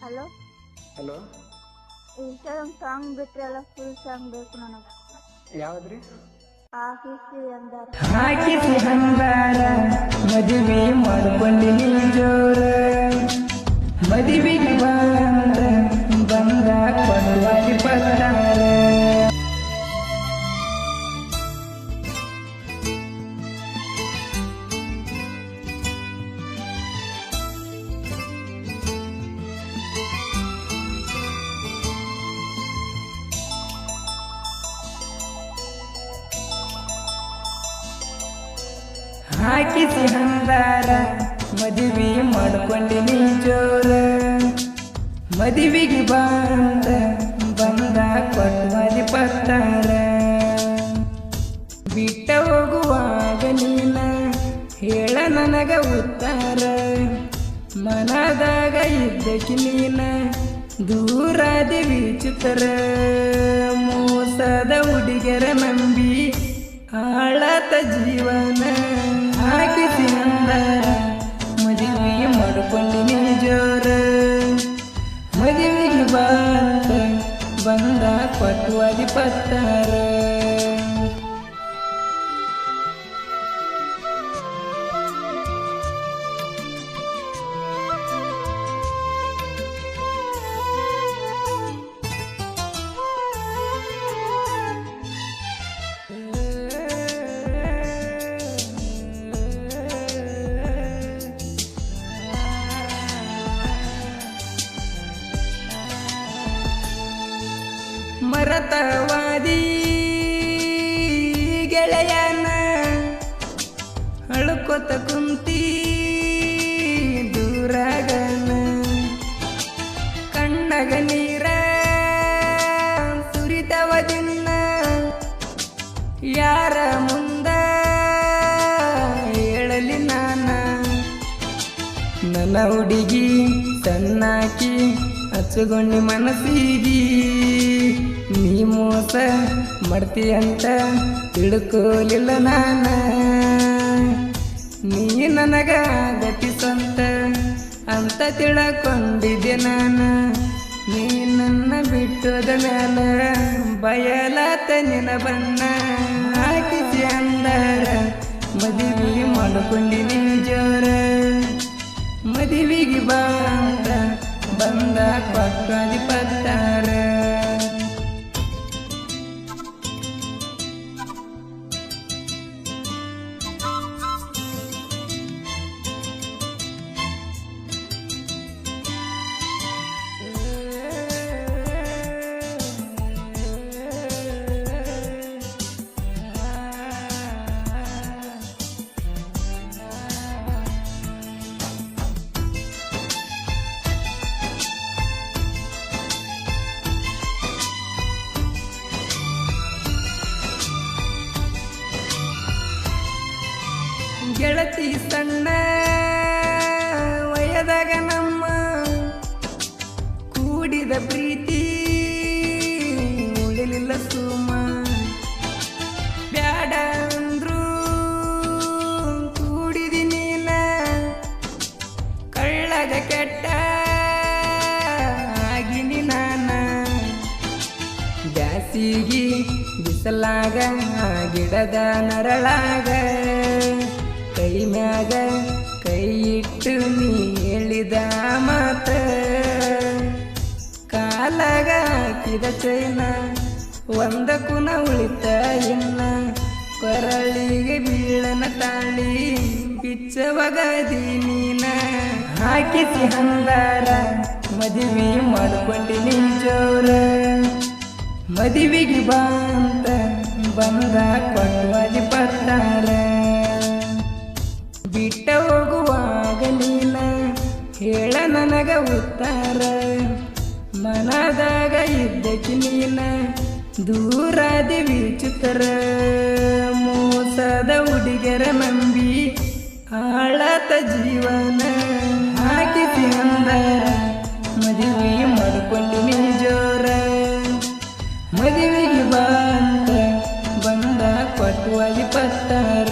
Hello hello, Instagram song ಬಿಟ್ರಲ್ಲ full song ಬೇಕು ನನಗೆ. ಯಾವ್ದ್ರಿ? ಹಾಕಿಸಿ ಅಂದಾರ ಹಾಕಿಸಿ ಹಂಗಾರ ಮದುವೆ ಮಾಡ್ಕೊಂಡಿನಿ ಜೋರ, ಮದುವೆಗೆ ಬಂದ ಕೊಡುವಾಗಿ ಪತ್ತಾರ. ಹಾಕಿಸಿ ಹಂಗಾರ ಮದುವೆ ಮಾಡ್ಕೊಂಡಿನಿ ಜೋರ, ಮದುವೆಗೆ ಬಂದ ಕೊಡುವಾಗಿ ಪತ್ತಾರ. ಬಿಟ್ಟ ಹೋಗುವಾಗ ನೀನ ಹೇಳ ನನಗ ಉತ್ತರ, ಮನದಾಗ ಇದ್ದಕ್ಕೆ ನೀನ ದೂರಾದ ವಿಚಿತ್ರ. ಮೋಸದ ಹುಡುಗರ ನಂಬಿ ಹಾಳಾತ ಜೀವನ, ಹಾಕಿಸಿ ಅಂದಾರ ಮದುವೆ ಮಾಡ್ಕೊಂಡಿನಿ ಜೋರ, ಮದುವೆಗೆ ಬಂದ ಕೊಡುವಾಗಿ ಪತ್ತಾರ. ಮರತವಾದಿ ಗೆಳೆಯನ ಅಳುಕೊತ ಕುಂತಿ ದೂರಾಗನ, ಕಣ್ಣಗ ನೀರ ಸುರಿತವದಿನ್ನ ಯಾರ ಮುಂದ ಹೇಳಲಿ ನಾನ. ನನ್ನ ಹುಡುಗಿ ಸಣ್ಣಾಕಿ ಹಚ್ಚುಗೊಂಡಿ ಮನಸ್ಸಿಗಿ, ನೀ ಮೋಸ ಮಾಡ್ತೀಯಂತ ತಿಳ್ಕೋಲಿಲ್ಲ ನಾನ. ನೀ ನನಗ ಗತಿ ಸ್ವಂತ ಅಂತ ತಿಳ್ಕೊಂಡಿದ್ದೆ ನಾನ. ನೀ ನನ್ನ ಬಿಟ್ಟೋದ ಮ್ಯಾಲ ಬಯಲಾತ ನಿನ ಬಣ್ಣ, ಹಾಕಿಸಿ ಅಂದಾರ ಮದುವೆ ಮಾಡ್ಕೊಂಡಿನಿ ಜೋರ, ಮದುವೆಗೆ ಬಂದ ಕೊಡುವಾಗಿ ಪತ್ತಾರ. ಗೆಳತಿ ಸಣ್ಣ ವಯದಾಗ ನಮ್ಮ ಕೂಡಿದ ಪ್ರೀತಿ ಉಳಿಲಿಲ್ಲ ಸುಮ. ಬ್ಯಾಡ ಅಂದ್ರು ಕೂಡಿದಿ ನೀನ, ಕಳ್ಳಗ ಕೆಟ್ಟ ಆಗಿನಿ ನಾನ. ಬ್ಯಾಸಿಗಿ ಬಿಸಲಾಗ ಗಿಡದ ನರಳಾಗ, ಕೈ ಮ್ಯಾಗ ಕೈ ಇಟ್ಟು ನೀ ಹೇಳಿದ ಮಾತ, ಕಾಲಾಗ ಹಾಕಿದ ಚೈನ ಒಂದ ಕುನ ಉಳಿತ ಇನ್ನ. ಕೊರಳಿಗೆ ಬೀಳನ ತಾಳಿ ಬಿಚ್ಚವಗದಿ ನೀನ, ಹಾಕಿಸಿ ಹಂಗಾರ ಮದುವೆ ಮಾಡ್ಕೊಂಡಿನಿ ಜೋರ, ಮದುವೆಗೆ ಬಂದ ಕೊಡುವಾಗಿ ಪತ್ತಾರ. ಬಿಟ್ಟ ಹೋಗುವಾಗ ನೀನ ಹೇಳ ನನಗ ಉತ್ತರ, ಮನದಾಗ ಇದ್ದಕ್ಕೆ ನೀನ ದೂರಾದ ವಿಚಿತ್ರ. ಮೋಸದ ಹುಡುಗರ ನಂಬಿ ಹಾಳಾತ ಜೀವನ, ಹಾಕಿಸಿ ಅಂದಾರ ಮದುವೆ ಮಾಡ್ಕೊಂಡಿನಿ ಜೋರ, ಮದುವೆಗೆ ಬಂದ ಕೊಡುವಾಗಿ ಪತ್ತಾರ.